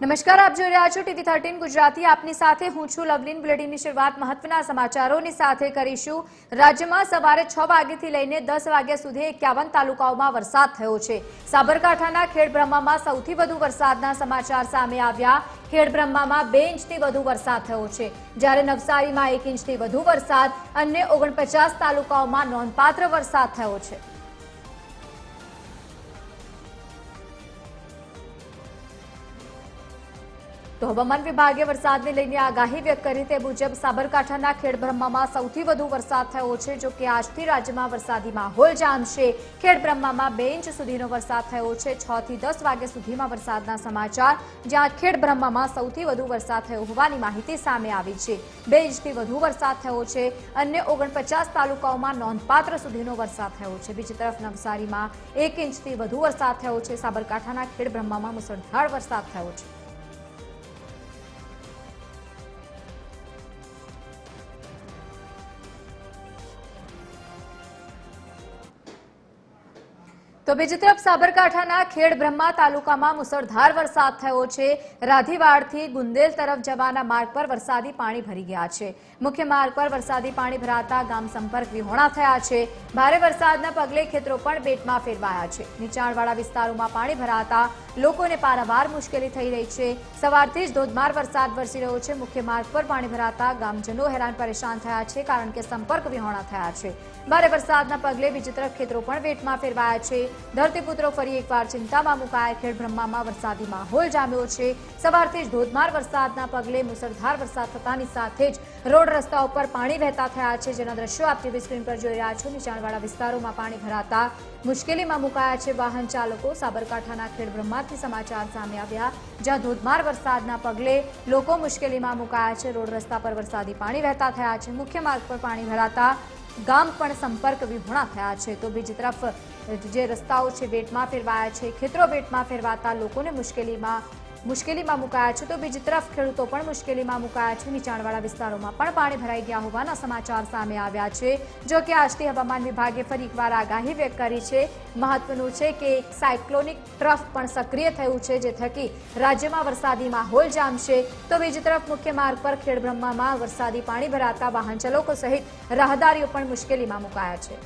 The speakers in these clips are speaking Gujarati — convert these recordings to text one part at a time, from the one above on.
નમસ્કાર, આપ જોઈ રહ્યા છો ટીવી 13 ગુજરાતી। આપની સાથે હું છું લવલીન। બુલેટિનની શરૂઆત મહત્વના સમાચારોની સાથે કરીશું। રાજ્યમાં સવારે 6 વાગ્યાથી લઈને 10 વાગ્યા સુધી 51 તાલુકાઓમાં વરસાદ થયો છે। સાબરકાંઠાના ખેડબ્રહ્મામાં સૌથી વધુ વરસાદના સમાચાર સામે આવ્યા। ખેડબ્રહ્મામાં 2 ઇંચથી વધુ વરસાદ થયો છે, જ્યારે નવસારીમાં 1 ઇંચથી વધુ વરસાદ, અન્ય 49 તાલુકાઓમાં નોંધપાત્ર વરસાદ થયો છે। તો હવામાન વિભાગે વરસાદને લઈને આગાહી વ્યક્ત કરી તે મુજબ સાબરકાંઠાના ખેડબ્રહ્મામાં સૌથી વધુ વરસાદ થયો છે। જો કે આજથી રાજ્યમાં વરસાદી માહોલ જામશે। ખેડબ્રહ્મામાં 2 ઇંચ સુધીનો વરસાદ થયો છે। 6 થી 10 વાગ્યા સુધીમાં વરસાદના સમાચાર, જ્યાં ખેડબ્રહ્મામાં સૌથી વધુ વરસાદ થયો હોવાની માહિતી સામે આવી છે। 2 ઇંચથી વધુ વરસાદ થયો છે, અન્ય 49 તાલુકાઓમાં નોંધપાત્ર સુધીનો વરસાદ થયો છે। બીજી તરફ નવસારીમાં 1 ઇંચથી વધુ વરસાદ થયો છે। સાબરકાંઠાના ખેડબ્રહ્મામાં મુસળધાર વરસાદ થયો છે। તો બીજી તરફ સાબરકાંઠાના ખેડબ્રહ્મા તાલુકામાં મુસળધાર વરસાદ થયો છે। રાધીવાડથી ગુંદેલ તરફ જવાના માર્ગ પર વરસાદી પાણી ભરી ગયા છે। મુખ્ય માર્ગ પર વરસાદી પાણી ભરાતા ગામ સંપર્ક વિહોણા થયા છે। ભારે વરસાદના પગલે ખેતરો પણ બેટમાં ફેરવાયા છે। નીચાણવાળા વિસ્તારોમાં પાણી ભરાતા લોકોને પારાવાર મુશ્કેલી થઈ રહી છે। સવારથી જ ધોધમાર વરસાદ વરસી રહ્યો છે। મુખ્ય માર્ગ પર પાણી ભરાતા ગામજનો હેરાન પરેશાન થયા છે, કારણ કે સંપર્ક વિહોણા થયા છે। ભારે વરસાદના પગલે બીજી તરફ ખેતરો પણ બેટમાં ફેરવાયા છે। ધરતીપુત્રો ફરી એકવાર ચિંતામાં મુકાયા। ખેડબ્રહ્મામાં વરસાદી માહોલ જામ્યો છે। સવારથી જ ધોધમાર વરસાદના પગલે મુસળધાર વરસાદ થતાની સાથે જ રોડ રસ્તાઓ પર પાણી વહેતા થયા છે, જેના દ્રશ્યો આપ ટીવી સ્ક્રીન પર જોઈ રહ્યા છો। નીચાણવાળા વિસ્તારોમાં પાણી ભરાતા મુશ્કેલીમાં મુકાયા છે વાહન ચાલકો। સાબરકાંઠાના ખેડબ્રહ્માથી સમાચાર સામે આવ્યા, જ્યાં ધોધમાર વરસાદના પગલે લોકો મુશ્કેલીમાં મુકાયા છે। રોડ રસ્તા પર વરસાદી પાણી વહેતા થયા છે। મુખ્ય માર્ગ પર પાણી ભરાતા ગામ પણ સંપર્ક વિહોણા થયા છે। તો બીજી તરફ જે રસ્તાઓ છે બેટમાં ફેરવાયા છે, ખેતરો બેટમાં ફેરવાતા લોકોને મુશ્કેલીમાં મુકાયા છે। તો બીજી તરફ ખેડૂતો પણ મુશ્કેલીમાં મુકાયા છે। નીચાણવાળા વિસ્તારોમાં પણ પાણી ભરાઈ ગયા હોવાના સમાચાર સામે આવ્યા છે। જો કે આજથી હવામાન વિભાગે ફરી એકવાર આગાહી વ્યક્ત કરી છે। મહત્વનું છે કે એક સાયક્લોનિક ટ્રફ પણ સક્રિય થયું છે, જે થકી રાજ્યમાં વરસાદી માહોલ જામશે। તો બીજી તરફ મુખ્ય માર્ગ પર ખેડબ્રહ્મામાં વરસાદી પાણી ભરાતા વાહન ચાલકો સહિત રાહદારીઓ પણ મુશ્કેલીમાં મુકાયા છે।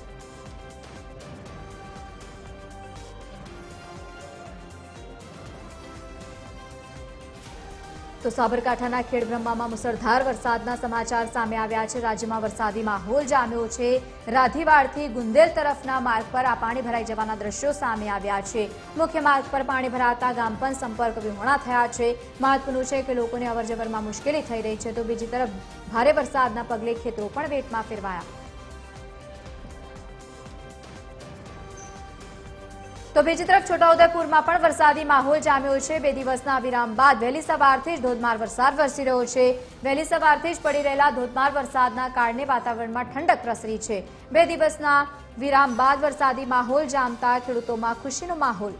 તો સાબરકાંઠાના ખેડબ્રહ્મામાં મુસળધાર વરસાદના સમાચાર સામે આવ્યા છે। રાજ્યમાં વરસાદી માહોલ જામ્યો છે। રાધીવાડથી ગુંદેલ તરફના માર્ગ પર આ પાણી ભરાઈ જવાના દ્રશ્યો સામે આવ્યા છે। મુખ્ય માર્ગ પર પાણી ભરાતા ગામ પણ સંપર્ક વિહોણા થયા છે। મહત્વનું છે કે લોકોને અવરજવરમાં મુશ્કેલી થઈ રહી છે। તો બીજી તરફ ભારે વરસાદના પગલે ખેતરો પણ બેટમાં ફેરવાયા। તો બીજી તરફ છોટાઉદેપુરમાં પણ વરસાદી માહોલ જામ્યો છે। 2 દિવસના વિરામ બાદ વહેલી સવારથી જ ધોધમાર વરસાદ વરસી રહ્યો છે। વહેલી સવારથી જ પડી રહેલા ધોધમાર વરસાદના કારણે વાતાવરણમાં ઠંડક પ્રસરી છે। 2 દિવસના વિરામ બાદ વરસાદી માહોલ જામતા ખેડૂતોમાં ખુશીનો માહોલ।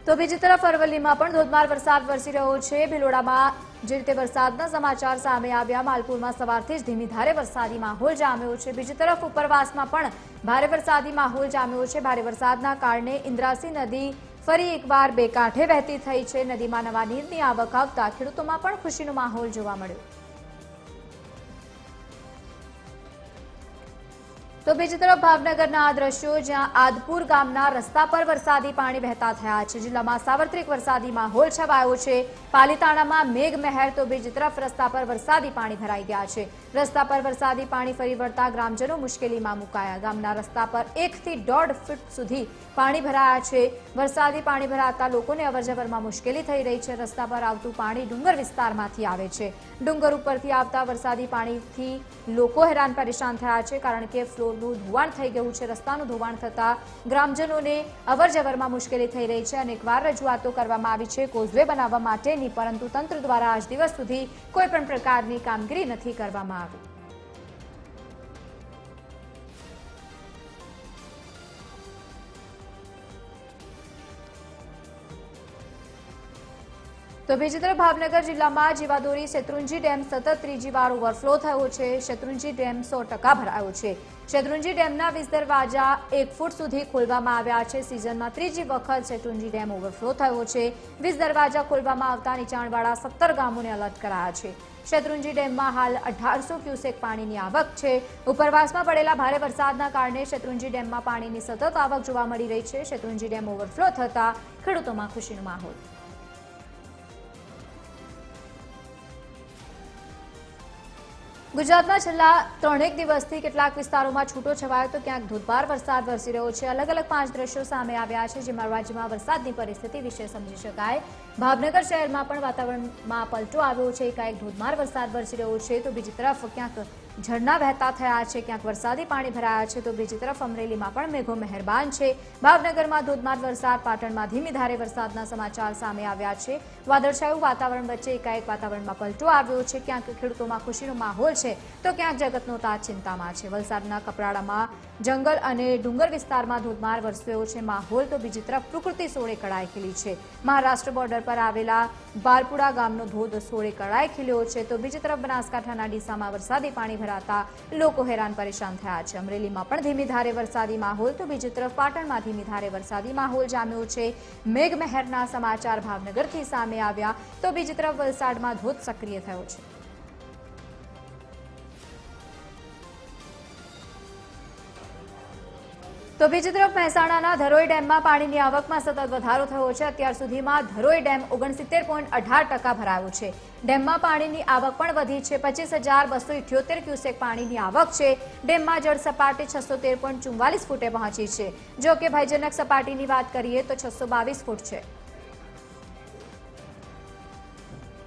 તો બીજી તરફ અરવલ્લીમાં પણ ધોધમાર વરસાદ વરસી રહ્યો છે। ભિલોડામાં જે રીતે વરસાદના સમાચાર સામે આવ્યા, માલપુરમાં સવારથી જ ધીમી ધારે વરસાદી માહોલ જામ્યો છે। બીજી તરફ ઉપરવાસમાં પણ ભારે વરસાદી માહોલ જામ્યો છે। ભારે વરસાદના કારણે ઇન્દ્રાસી નદી ફરી એકવાર બે કાંઠે વહેતી થઈ છે। નદીમાં નવા નીરની આવક આવતા ખેડૂતોમાં પણ ખુશીનો માહોલ જોવા મળ્યો। તો બીજી તરફ ભાવનગરના આ દ્રશ્યો, જ્યાં આદપુર ગામના રસ્તા પર વરસાદી પાણી વહેતા થયા છે। જિલ્લામાં સાર્વત્રિક વરસાદી માહોલ છવાયો છે। પાલીતાણામાં મેઘમહેર। તો બીજી તરફ રસ્તા પર વરસાદી પાણી ભરાઈ ગયા છે। રસ્તા પર વરસાદી પાણી ફરી વળતા ગ્રામજનો મુશ્કેલીમાં મુકાયા। ગામના રસ્તા પર 1 થી 1.5 ફૂટ સુધી પાણી ભરાયા છે। વરસાદી પાણી ભરાતા લોકોને અવરજવરમાં મુશ્કેલી થઈ રહી છે। રસ્તા પર આવતું પાણી ડુંગર વિસ્તારમાંથી આવે છે। ડુંગર ઉપરથી આવતા વરસાદી પાણીથી લોકો હેરાન પરેશાન થયા છે, કારણ કે ફ્લોરનું ધોવાણ થઈ ગયું છે। રસ્તાનું ધોવાણ થતા ગ્રામજનોને અવરજવરમાં મુશ્કેલી થઈ રહી છે। અનેકવાર રજૂઆતો કરવામાં આવી છે કોઝવે બનાવવા માટેની, પરંતુ તંત્ર દ્વારા આજ દિવસ સુધી કોઈ પણ પ્રકારની કામગીરી નથી કરવામાં આવી। તો બીજી તરફ ભાવનગર જિલ્લામાં જીવાદોરી શેત્રુંજી ડેમ સતત ત્રીજી વાર ઓવરફ્લો થયો છે। શેત્રુંજી ડેમ 100% ભરાયો છે। શેત્રુંજી ડેમના 20 દરવાજા 1 ફૂટ સુધી ખોલવામાં આવ્યા છે। સિઝનમાં ત્રીજી વખત શેત્રુંજી ડેમ ઓવરફ્લો થયો છે। 20 દરવાજા ખોલવામાં આવતા નીચાણવાળા 17 ગામોને એલર્ટ કરાયા છે। શેત્રુંજી ડેમમાં હાલ 1800 ક્યુસેક પાણીની આવક છે। ઉપરવાસમાં પડેલા ભારે વરસાદના કારણે શેત્રુંજી ડેમમાં પાણીની સતત આવક જોવા મળી રહી છે। શેત્રુંજી ડેમ ઓવરફ્લો થતા ખેડૂતોમાં ખુશીનો માહોલ। ગુજરાતમાં છેલ્લા 3 દિવસથી કેટલાક વિસ્તારોમાં છૂટોછવાયો તો ક્યાંક ધોધમાર વરસાદ વરસી રહ્યો છે। અલગ અલગ 5 દ્રશ્યો સામે આવ્યા છે, જેમાં રાજ્યમાં વરસાદની પરિસ્થિતિ વિશે સમજી શકાય। ભાવનગર શહેરમાં પણ વાતાવરણમાં પલટો આવ્યો છે। એકાએક ધોધમાર વરસાદ વરસી રહ્યો છે તો બીજી તરફ ક્યાંક ઝરણા વહેતા થયા છે, ક્યાંક વરસાદી પાણી ભરાયા છે તો બીજી તરફ અમરેલીમાં પણ મેઘો મહેરબાન છે। ભાવનગરમાં ધોધમાર વરસાદ, પાટણમાં ધીમી ધારે વરસાદના સમાચાર સામે આવ્યા છે। વાદળછાયું વાતાવરણ વચ્ચે એકાએક વાતાવરણમાં પલટો આવ્યો છે। ક્યાંક ખેડૂતોમાં ખુશીનો માહોલ છે તો ક્યાંક જગતનો તાત ચિંતામાં છે। વલસાડના કપરાડામાં જંગલ અને ડુંગર વિસ્તારમાં ધોધમાર વરસ્યો છે માહોલ તો બીજી તરફ પ્રકૃતિ સોળે કળાએ ખીલી છે। મહારાષ્ટ્ર બોર્ડર પર આવેલા બારપુડા ગામનો ધોધ સોળે કળાએ ખીલ્યો છે તો બીજી તરફ બનાસકાંઠાના ડીસામાં વરસાદી પાણી ભરાતા લોકો હેરાન પરેશાન થયા છે। અમરેલીમાં પણ ધીમી ધારે વરસાદી માહોલ તો બીજી તરફ પાટણમાં ધીમી ધારે વરસાદી માહોલ જામ્યો છે। મેઘમહેરના સમાચાર ભાવનગરથી સામે આવ્યા તો બીજી તરફ વલસાડમાં ધોધ સક્રિય થયો છે। તો બીજી તરફ મહેસાણાના ધરોઈ ડેમમાં પાણીની આવકમાં સતત વધારો થયો છે। અત્યાર સુધીમાં ધરોઈ ડેમ 69.18% ભરાયો છે। ડેમમાં પાણીની આવક પણ વધી છે। 25,278 ક્યુસેક પાણીની આવક છે। ડેમમાં જળ સપાટી 613.44 ફૂટે પહોંચી છે। જો કે ભયજનક સપાટીની વાત કરીએ તો 622 ફૂટ છે।